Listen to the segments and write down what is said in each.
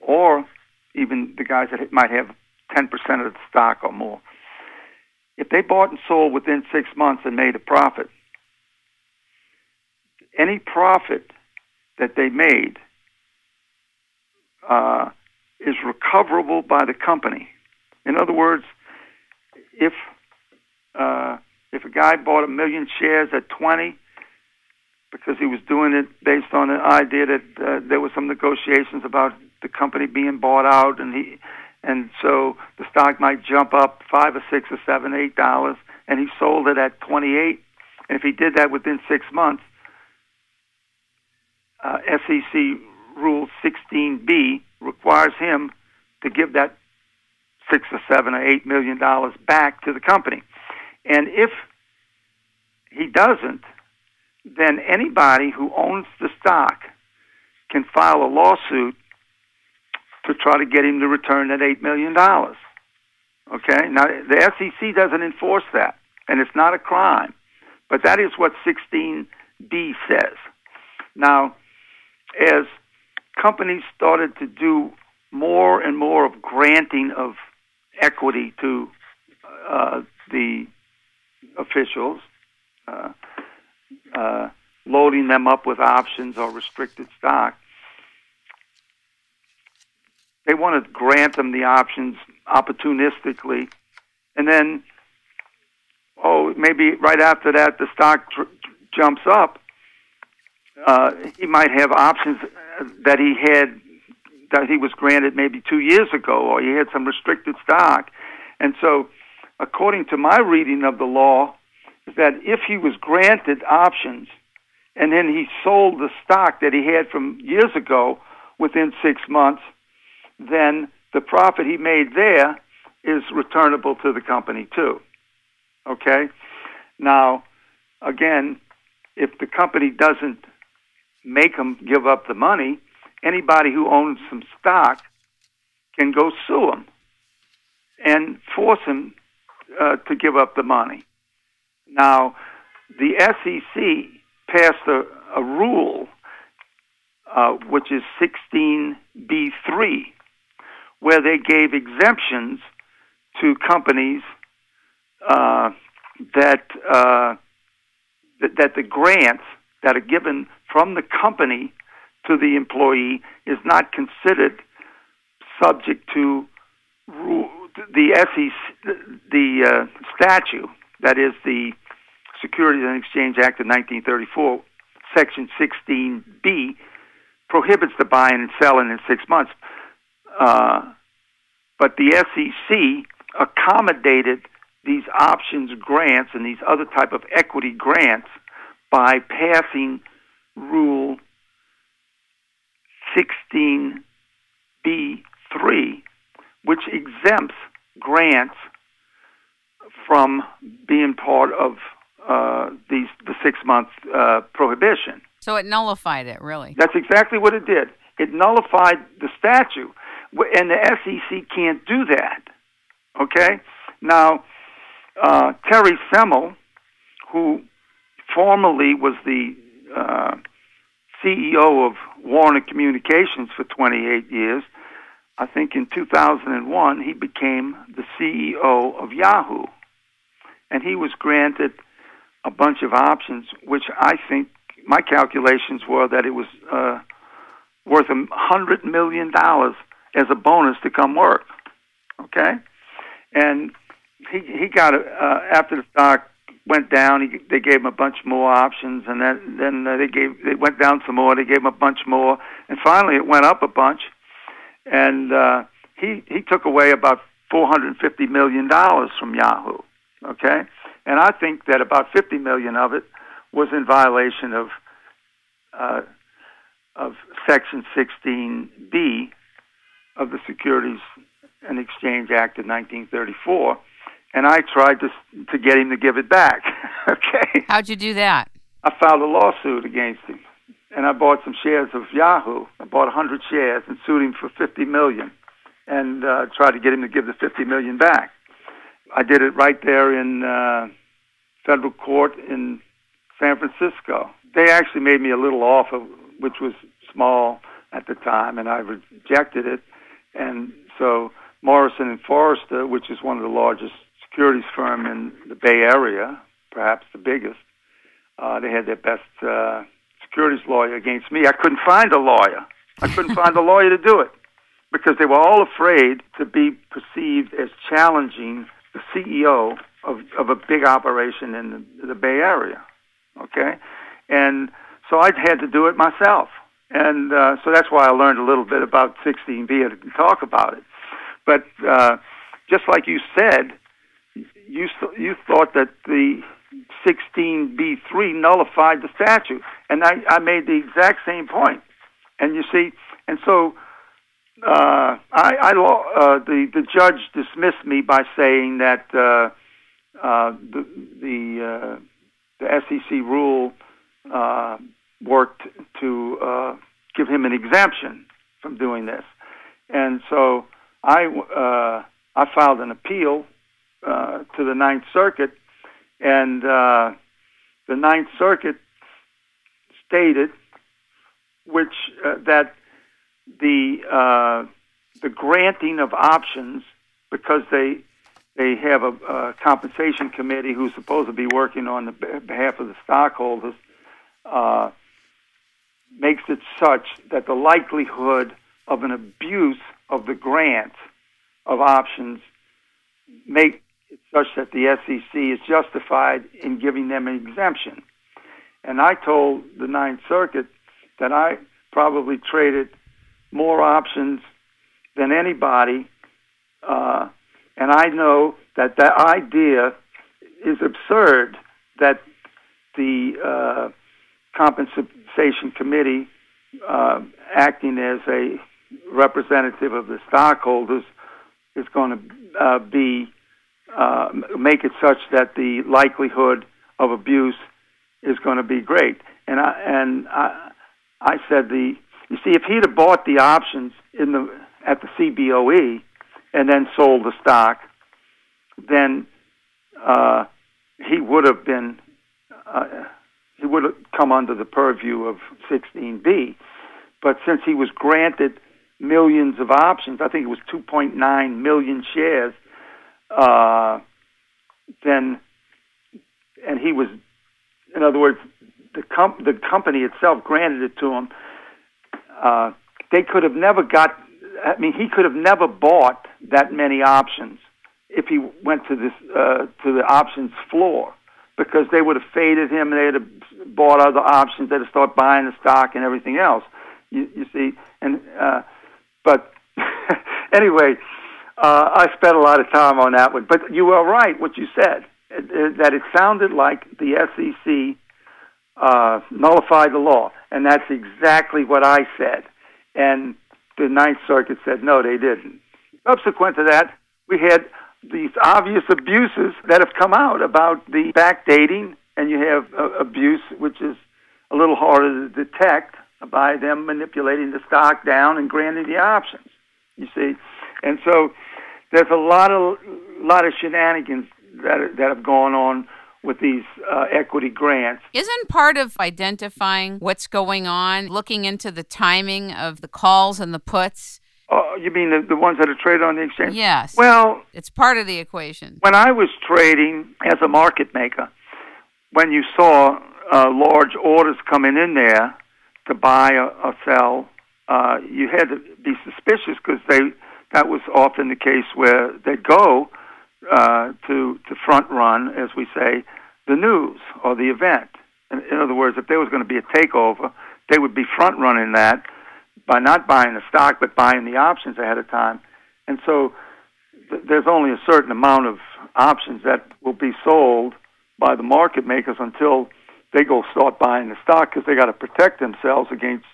or even the guys that might have 10% of the stock or more. If they bought and sold within 6 months and made a profit, any profit that they made is recoverable by the company. In other words, if a guy bought 1 million shares at 20 because he was doing it based on an idea that there was some negotiations about the company being bought out, and so the stock might jump up $5 or $6 or $7, $8, and he sold it at 28. And if he did that within 6 months, SEC Rule 16B requires him to give that $6 or $7 or $8 million back to the company. And if he doesn't, then anybody who owns the stock can file a lawsuit to try to get him to return that $8 million. Okay? Now, the SEC doesn't enforce that, and it's not a crime. But that is what 16B says. Now, as companies started to do more and more of granting of equity to the officials, loading them up with options or restricted stock, they want to grant them the options opportunistically, and then, maybe right after that the stock jumps up. He might have options that he was granted maybe 2 years ago, or he had some restricted stock. And so, according to my reading of the law, is that if he was granted options and then he sold the stock that he had from years ago within 6 months, then the profit he made there is returnable to the company too. Okay? Now, again, if the company doesn't make them give up the money, anybody who owns some stock can go sue them and force them to give up the money. Now, the SEC passed a rule, which is 16B3, where they gave exemptions to companies that the grants that are given from the company to the employee is not considered subject to the SEC, the statute, that is the Securities and Exchange Act of 1934, Section 16B, prohibits the buying and selling in 6 months. But the SEC accommodated these options grants and these other type of equity grants by passing Rule 16B3, which exempts grants from being part of the 6 month prohibition. So it nullified it, really. That's exactly what it did. It nullified the statute, and the SEC can't do that. Okay? Now, Terry Semel, who formerly was the CEO of Warner Communications for 28 years, I think in 2001 he became the CEO of Yahoo. And he was granted a bunch of options, which I think my calculations were that it was worth $100 million as a bonus to come work. Okay? And he got after the stock went down, they gave him a bunch more options, and then they went down some more. They gave him a bunch more, and finally it went up a bunch. And he took away about $450 million from Yahoo. Okay, and I think that about $50 million of it was in violation of Section 16B of the Securities and Exchange Act of 1934. And I tried to get him to give it back. Okay. How'd you do that? I filed a lawsuit against him, and I bought some shares of Yahoo. I bought 100 shares and sued him for $50 million, and tried to get him to give the $50 million back. I did it right there in federal court in San Francisco. They actually made me a little offer, which was small. at the time, and I rejected it. And so Morrison and Forrester, which is one of the largest securities firm in the Bay Area, perhaps the biggest, they had their best securities lawyer against me. I couldn't find a lawyer. I couldn't find a lawyer to do it because they were all afraid to be perceived as challenging the CEO of a big operation in the Bay Area. Okay? And so I had to do it myself. And so that's why I learned a little bit about 16B and talk about it. But just like you said, you thought that the 16B3 nullified the statute, and I made the exact same point. And you see, and so the judge dismissed me by saying that the SEC rule worked to give him an exemption from doing this, and so I filed an appeal to the Ninth Circuit, and the Ninth Circuit stated that the granting of options, because they have a compensation committee who's supposed to be working on the behalf of the stockholders, makes it such that the likelihood of an abuse of the grant of options make it such that the SEC is justified in giving them an exemption. And I told the Ninth Circuit that I probably traded more options than anybody, and I know that that idea is absurd, that the compensation committee, acting as a representative of the stockholders, is going to make it such that the likelihood of abuse is going to be great. And I said, you see, if he'd have bought the options at the CBOE and then sold the stock, then he would have come under the purview of 16B. But since he was granted millions of options, I think it was 2.9 million shares, and he was, in other words, the company itself granted it to him. They could have never he could have never bought that many options if he went to the options floor, because they would have faded him, and they'd have bought other options, they'd have started buying the stock and everything else. You see, and but anyway, I spent a lot of time on that one. But you were right, what you said, that it sounded like the SEC nullified the law, and that's exactly what I said. And the Ninth Circuit said, no, they didn't. Subsequent to that, we had these obvious abuses that have come out about the backdating, and you have abuse, which is a little harder to detect, by them manipulating the stock down and granting the options, you see. And so there's a lot of shenanigans that have gone on with these equity grants. Isn't part of identifying what's going on looking into the timing of the calls and the puts? You mean the ones that are traded on the exchange? Yes. Well, it's part of the equation. When I was trading as a market maker, when you saw large orders coming in there to buy or sell, you had to be suspicious, because that was often the case where they'd go to front run, as we say, the news or the event. In other words, if there was going to be a takeover, they would be front running that by not buying the stock but buying the options ahead of time. And so there's only a certain amount of options that will be sold by the market makers until they go start buying the stock, because they got to protect themselves against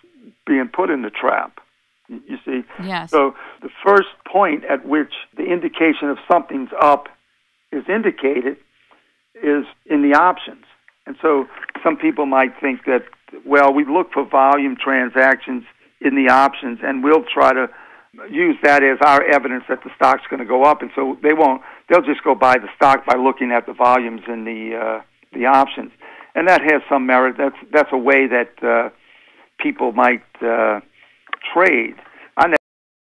being put in the trap. You see? Yes. So the first point at which the indication of something's up is indicated is in the options. And so some people might think that, well, we look for volume transactions in the options, and we'll try to use that as our evidence that the stock's going to go up. And so they'll just go buy the stock by looking at the volumes in the options. And that has some merit. That's a way that people might trade.